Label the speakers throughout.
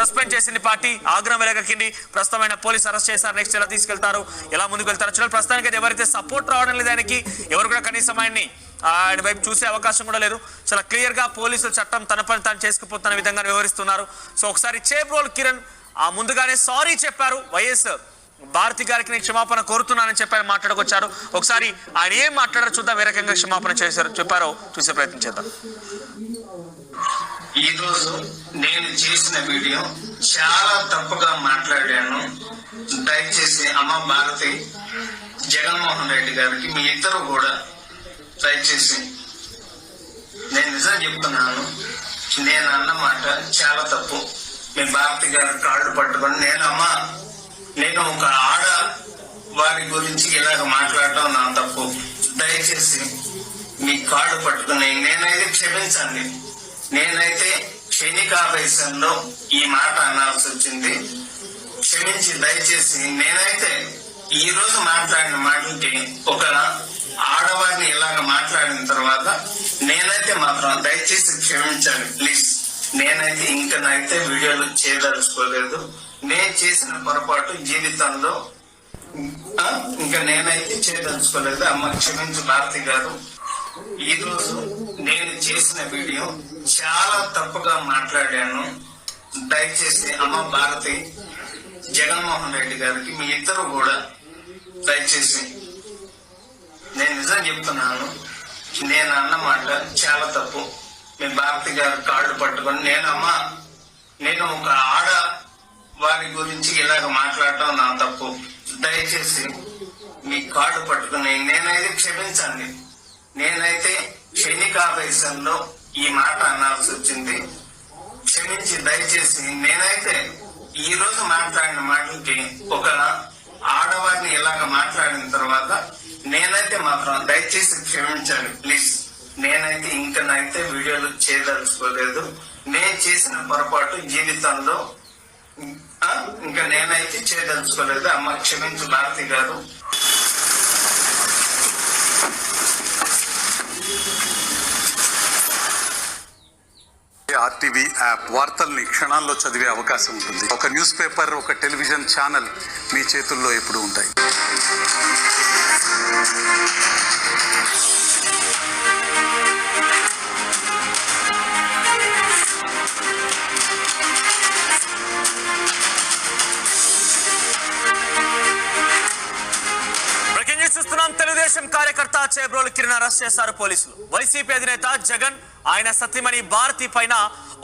Speaker 1: Suspend చేసింది party. ఆగ్రహం వెలగక్కింది. ప్రస్తుతమైన police arrest చేశారు. నెక్స్ట్ ఎలా తీసుకెళ్తారు, ఎలా ముందుకు వెళ్తారు చూడాలి. ప్రస్తుతానికి ఎవరైతే సపోర్ట్ రావడం లేదు ఆయనకి, ఎవరు కూడా కనీసం ఆయన వైపు చూసే అవకాశం కూడా లేదు. చాలా క్లియర్ గా పోలీసులు చట్టం తన పని తాను చేసుకుపోతున్న విధంగా వ్యవహరిస్తున్నారు. సో ఒకసారి చేబ్రోల్ కిరణ్ ముందుగానే సారీ చెప్పారు. వైఎస్ భారతి గారికి నేను క్షమాపణ కోరుతున్నానని చెప్పారు, మాట్లాడుకొచ్చారు. ఒకసారి ఆయన ఏం మాట్లాడారో చూద్దాం. ఏ రకంగా క్షమాపణ చెప్పారో చూసే ప్రయత్నం చేద్దాం.
Speaker 2: ఈ రోజు నేను చేసిన వీడియో చాలా తప్పుగా మాట్లాడాను. దయచేసి అమ్మ భారతి, జగన్మోహన్ రెడ్డి గారికి మీ ఇద్దరు కూడా దయచేసి నేను నిజం చెప్తున్నాను, నేను అన్నమాట చాలా తప్పు. మీ భారతి గారి కాళ్ళు పట్టుకొని నేను ఒక ఆడ వారి గురించి ఇలాగ మాట్లాడటం నా తప్పు. దయచేసి మీ కాళ్ళు పట్టుకుని నేనైతే క్షమించండి. నేనైతే క్షణికావేశంలో ఈ మాట అనాల్సి వచ్చింది. క్షమించి దయచేసి నేనైతే ఈ రోజు మాట్లాడిన మాటలకి ఒక ఆడవారిని ఇలాగ మాట్లాడిన తర్వాత నేనైతే మాత్రం దయచేసి క్షమించండి ప్లీజ్. నేనైతే ఇంకనైతే వీడియోలు చేయదలుచుకోలేదు. నేను చేసిన పొరపాటు జీవితంలో ఇంకా నేనైతే చేయదలుచుకోలేదు. అమ్మ క్షమించు భారతి గారు. ఈ రోజు నేను చేసిన వీడియో చాలా తప్పుగా మాట్లాడాను. దయచేసి అమ్మ భారతి, జగన్మోహన్ రెడ్డి గారికి మీ ఇద్దరు కూడా దయచేసి నేను నిజం చెప్తున్నాను, నేను అన్నమాట చాలా తప్పు. మీ భారతి గారు కాళ్ళు పట్టుకొని నేను ఒక ఆడ వారి గురించి ఇలాగ మాట్లాడటం నా తప్పు. దయచేసి మీ కాళ్ళు పట్టుకుని నేనైతే క్షమించండి. నేనైతే క్షణికావేశంలో ఈ మాట అనాల్సి వచ్చింది. క్షమించి దయచేసి నేనైతే ఈ రోజు మాట్లాడిన మాటలకి ఒక ఆడవారిని ఇలాగ మాట్లాడిన తర్వాత నేనైతే మాత్రం దయచేసి క్షమించండి ప్లీజ్. నేనైతే ఇంకనైతే వీడియోలు చేయదలుచుకోలేదు. నేను చేసిన పొరపాటు జీవితంలో ఇంకా నేనైతే చేయదలుచుకోలేదు. అమ్మ క్షమించు భారతి గారు.
Speaker 3: ఆర్టీవీ యాప్ వార్తల్ని క్షణాల్లో చదివే అవకాశం ఉంటుంది. ఒక న్యూస్ పేపర్, ఒక టెలివిజన్ ఛానల్ మీ చేతుల్లో ఎప్పుడూ ఉంటాయి.
Speaker 1: తెలుగుదేశం కార్యకర్త చేబ్రోల్ కిరణ్ అరెస్ట్ చేశారు పోలీసులు. వైసీపీ అధినేత జగన్ ఆయన సతీమణి భారతి పైన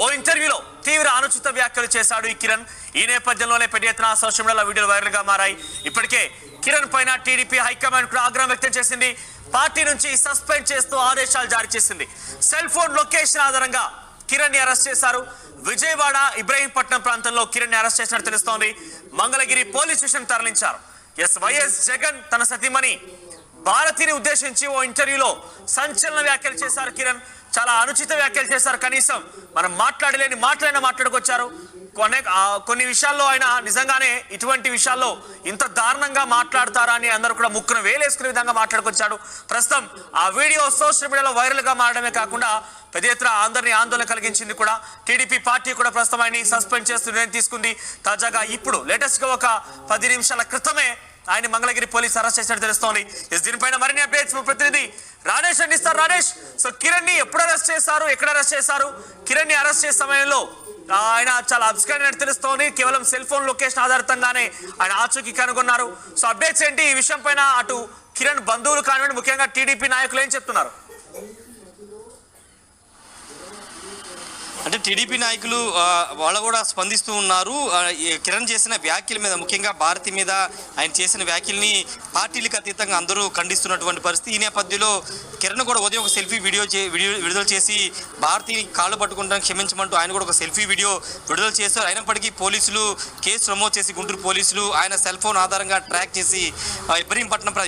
Speaker 1: ఓ ఇంటర్వ్యూలో తీవ్ర అనుచిత వ్యాఖ్యలు చేశాడు ఈ కిరణ్. ఈ నేపథ్యంలోనే పెద్ద ఎత్తున సోషల్ మీడియాలో వీడియోలు వైరల్ గా మారాయి. ఇప్పటికే కిరణ్ పైన టీడీపీ హైకమాండ్ కూడా ఆగ్రహం వ్యక్తం చేసింది. పార్టీ నుంచి సస్పెండ్ చేస్తూ ఆదేశాలు జారీ చేసింది. సెల్ ఫోన్ లొకేషన్ ఆధారంగా కిరణ్ ని అరెస్ట్ చేశారు. విజయవాడ ఇబ్రహీంపట్నం ప్రాంతంలో కిరణ్ ని అరెస్ట్ చేసినట్టు తెలుస్తోంది. మంగళగిరి పోలీస్ స్టేషన్ తరలించారు. వైఎస్ జగన్ తన సతీమణి భారతిని ఉద్దేశించి ఓ ఇంటర్వ్యూలో సంచలన వ్యాఖ్యలు చేశారు కిరణ్. చాలా అనుచిత వ్యాఖ్యలు చేశారు. కనీసం మనం మాట్లాడలేని మాటలైనా మాట్లాడుకొచ్చారు. కొన్ని విషయాల్లో ఆయన నిజంగానే ఇటువంటి విషయాల్లో ఇంత దారుణంగా మాట్లాడతారా అని అందరూ కూడా ముక్కును వేలేసుకునే విధంగా మాట్లాడుకొచ్చాడు. ప్రస్తుతం ఆ వీడియో సోషల్ మీడియాలో వైరల్ గా మారడమే కాకుండా పెద్ద ఎత్తున అందరినీ ఆందోళన కలిగించింది కూడా. టీడీపీ పార్టీ కూడా ప్రస్తుతం ఆయన్ని సస్పెండ్ చేస్తూ నిర్ణయం తీసుకుంది. తాజాగా ఇప్పుడు లేటెస్ట్ గా ఒక 10 నిమిషాల క్రితమే ఆయన మంగళగిరి పోలీసు అరెస్ట్ చేసినట్టు తెలుస్తోంది. దీనిపైన మరిన్ని అప్డేట్స్ ప్రతినిధి రాజేష్ అందిస్తారు. రాజేష్, సో కిరణ్ ని ఎప్పుడు అరెస్ట్ చేశారు, ఎక్కడ అరెస్ట్ చేశారు? కిరణ్ ని అరెస్ట్ చేసే సమయంలో ఆయన చాలా అబ్స్కాండ్ అయినట్టు తెలుస్తోంది. కేవలం సెల్ ఫోన్ లొకేషన్ ఆధారితంగానే ఆయన ఆచూకీ కనుగొన్నారు. సో అప్డేట్స్ ఏంటి ఈ విషయం పైన? అటు కిరణ్ బంధువులు కానివ్వండి, ముఖ్యంగా టీడీపీ నాయకులు ఏం చెప్తున్నారు?
Speaker 4: అంటే టీడీపీ నాయకులు వాళ్ళు కూడా స్పందిస్తూ ఉన్నారు. కిరణ్ చేసిన వ్యాఖ్యల మీద, ముఖ్యంగా భారతి మీద ఆయన చేసిన వ్యాఖ్యల్ని పార్టీలకు అతీతంగా అందరూ ఖండిస్తున్నటువంటి పరిస్థితి. ఈ నేపథ్యంలో కిరణ్ కూడా ఉదయం ఒక సెల్ఫీ వీడియో విడుదల చేసి భారతి కాళ్ళు పట్టుకుంటాను క్షమించమంటూ ఆయన కూడా ఒక సెల్ఫీ వీడియో విడుదల చేశారు. అయినప్పటికీ పోలీసులు కేసు నమోదు చేసి, గుంటూరు పోలీసులు ఆయన సెల్ ఫోన్ ఆధారంగా ట్రాక్ చేసి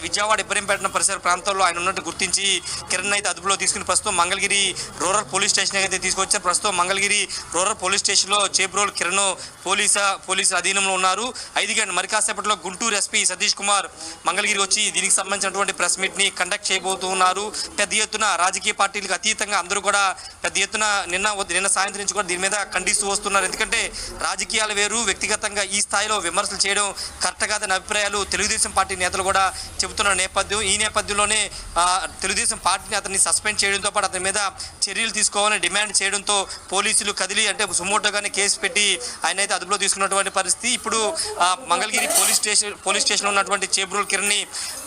Speaker 4: విజయవాడ ఇబ్రహీంపట్నం పరిసర ప్రాంతాల్లో ఆయన ఉన్నట్టు గుర్తించి కిరణ్ అయితే అదుపులో తీసుకుని ప్రస్తుతం మంగళగిరి రూరల్ పోలీస్ స్టేషన్ అయితే తీసుకొచ్చారు. ప్రస్తుతం మంగళగిరి రూరల్ పోలీస్ స్టేషన్లో చేబ్రోలు కిరణ్ పోలీసుల అధీనంలో ఉన్నారు. 5 గంటల మరి కాసేపట్లో గుంటూరు ఎస్పీ సతీష్ కుమార్ మంగళగిరి వచ్చి దీనికి సంబంధించినటువంటి ప్రెస్ మీట్ని కండక్ట్ చేయబోతూ ఉన్నారు. పెద్ద ఎత్తున రాజకీయ పార్టీలకు అతీతంగా అందరూ కూడా పెద్ద ఎత్తున నిన్న సాయంత్రం నుంచి కూడా దీని మీద ఖండిస్తూ వస్తున్నారు. ఎందుకంటే రాజకీయాలు వేరు, వ్యక్తిగతంగా ఈ స్థాయిలో విమర్శలు చేయడం కరెక్ట్ కాదని అభిప్రాయాలు తెలుగుదేశం పార్టీ నేతలు కూడా చెబుతున్న నేపథ్యం. ఈ నేపథ్యంలోనే తెలుగుదేశం పార్టీని అతన్ని సస్పెండ్ చేయడంతో పాటు అతని మీద చర్యలు తీసుకోవాలని డిమాండ్ చేయడంతో పోలీసులు కదిలి అంటే సుమోటోగానే కేసు పెట్టి ఆయన అయితే అదుపులో తీసుకున్నటువంటి పరిస్థితి. ఇప్పుడు మంగళగిరి పోలీస్ స్టేషన్లో ఉన్నటువంటి చేబ్రోలు కిరణ్ని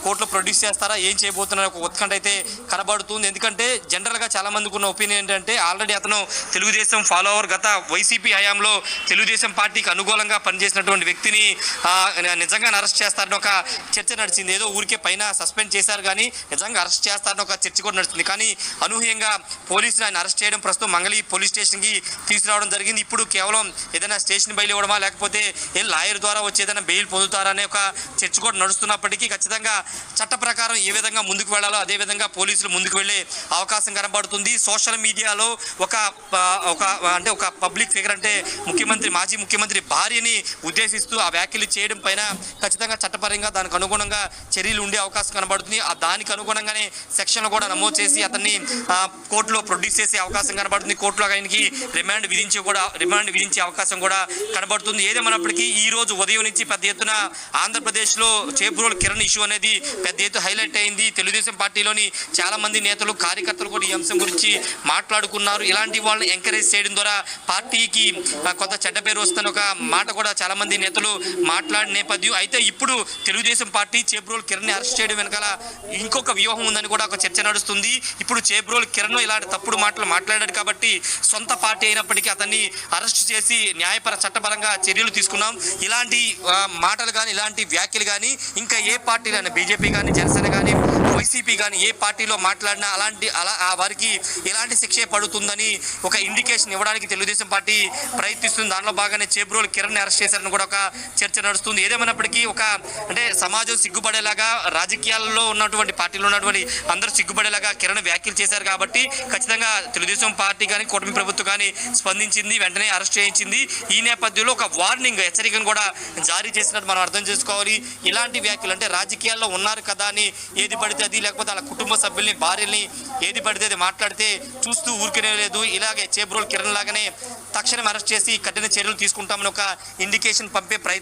Speaker 4: కోర్టులో ప్రొడ్యూస్ చేస్తారా, ఏం చేయబోతున్నారు ఒక ఉత్కంఠ అయితే కనబడుతుంది. ఎందుకంటే జనరల్గా చాలా మందికి ఉన్న ఒపీనియన్ ఏంటంటే ఆల్రెడీ అతను తెలుగుదేశం ఫాలోవర్, గత వైసీపీ హయాంలో తెలుగుదేశం పార్టీకి అనుకూలంగా పనిచేసినటువంటి వ్యక్తిని నిజంగా అరెస్ట్ చేస్తారని ఒక చర్చ నడిచింది. ఏదో ఊరికే పైన సస్పెండ్ చేశారు కానీ నిజంగా అరెస్ట్ చేస్తారని ఒక చర్చ కూడా నడుస్తుంది. కానీ అనూహ్యంగా పోలీసులు ఆయన అరెస్ట్ చేయడం, ప్రస్తుతం మంగళగిరి పోలీస్ స్టేషన్కి తీసుకురావడం జరిగింది. ఇప్పుడు కేవలం ఏదైనా స్టేషన్ బెయిల్ ఇవ్వడమా లేకపోతే ఏ లాయర్ ద్వారా వచ్చి ఏదైనా బెయిల్ పొందుతారా అనే ఒక చర్చ కూడా నడుస్తున్నప్పటికీ ఖచ్చితంగా చట్ట ప్రకారం ఏ విధంగా ముందుకు వెళ్ళాలో అదే విధంగా పోలీసులు ముందుకు వెళ్ళే అవకాశం కనబడుతుంది. సోషల్ మీడియాలో ఒక పబ్లిక్ ఫిగర్ అంటే మాజీ ముఖ్యమంత్రి భార్యని ఉద్దేశిస్తూ ఆ వ్యాఖ్యలు చేయడం పైన ఖచ్చితంగా చట్టపరంగా దానికి అనుగుణంగా చర్యలు ఉండే అవకాశం కనబడుతుంది. దానికి అనుగుణంగానే సెక్షన్లు కూడా నమోదు చేసి అతన్ని కోర్టులో ప్రొడ్యూస్ చేసే అవకాశం కనబడుతుంది. కోర్టులో ఆయనకి రిమాండ్ విధించే అవకాశం కూడా కనబడుతుంది. ఏదేమైనప్పటికీ ఈ రోజు ఉదయం నుంచి పెద్ద ఎత్తున ఆంధ్రప్రదేశ్లో చేబ్రోలు కిరణ్ ఇష్యూ అనేది పెద్ద ఎత్తున హైలైట్ అయింది. తెలుగుదేశం పార్టీలోని చాలా మంది నేతలు, కార్యకర్తలు కూడా ఈ అంశం గురించి మాట్లాడుకున్నారు. ఇలాంటి వాళ్ళని ఎంకరేజ్ చేయడం ద్వారా పార్టీకి కొంత చెడ్డ పేరు వస్తున్న ఒక మాట కూడా చాలా మంది నేతలు మాట్లాడిన నేపథ్యం. అయితే ఇప్పుడు తెలుగుదేశం పార్టీ చేబ్రోలు కిరణ్ అరెస్ట్ చేయడం వెనకాల ఇంకొక వ్యూహం ఉందని కూడా ఒక చర్చ నడుస్తుంది. ఇప్పుడు చేబ్రోలు కిరణ్ ఇలాంటి తప్పుడు మాటలు మాట్లాడాడు కాబట్టి సొంత పార్టీ అయినప్పటికీ అతన్ని అరెస్ట్ చేసి చట్టపరంగా చర్యలు తీసుకున్నాం. ఇలాంటి మాటలు కానీ ఇలాంటి వ్యాఖ్యలు కానీ ఇంకా ఏ పార్టీలు అయినా బీజేపీ కానీ జనసేన కానీ వైసీపీ కానీ ఏ పార్టీలో మాట్లాడినా వారికి ఎలాంటి శిక్షే పడుతుందని ఒక ఇండికేషన్ ఇవ్వడానికి తెలుగుదేశం పార్టీ ప్రయత్నిస్తుంది. దానిలో భాగంగానే చేబ్రోలు కిరణ్ అరెస్ట్ చేశారని కూడా ఒక చర్చ నడుస్తుంది. ఏదేమైనప్పటికీ సమాజం సిగ్గుపడేలాగా, రాజకీయాల్లో ఉన్నటువంటి పార్టీలో ఉన్నటువంటి అందరూ సిగ్గుపడేలాగా కిరణ్ వ్యాఖ్యలు చేశారు కాబట్టి ఖచ్చితంగా తెలుగుదేశం పార్టీ కానీ కూటమి ప్రభుత్వం కానీ స్పందించింది, వెంటనే అరెస్ట్ చేయించింది. ఈ నేపథ్యంలో ఒక వార్నింగ్, హెచ్చరికను కూడా జారీ చేసినట్టు మనం అర్థం చేసుకోవాలి. ఇలాంటి వ్యాఖ్యలు అంటే రాజకీయాల్లో ఉన్నారు కదా అని ఏది పడితే అది, లేకపోతే వాళ్ళ కుటుంబ సభ్యుల్ని, భార్యల్ని ఏది పడితే అది మాట్లాడితే చూస్తూ ఊరికనే లేదు. ఇలాగే చేబ్రోలు కిరణ్ లాగానే తక్షణం అరెస్ట్ చేసి కఠిన చర్యలు తీసుకుంటామని ఒక ఇండికేషన్ పంపే ప్రయత్నం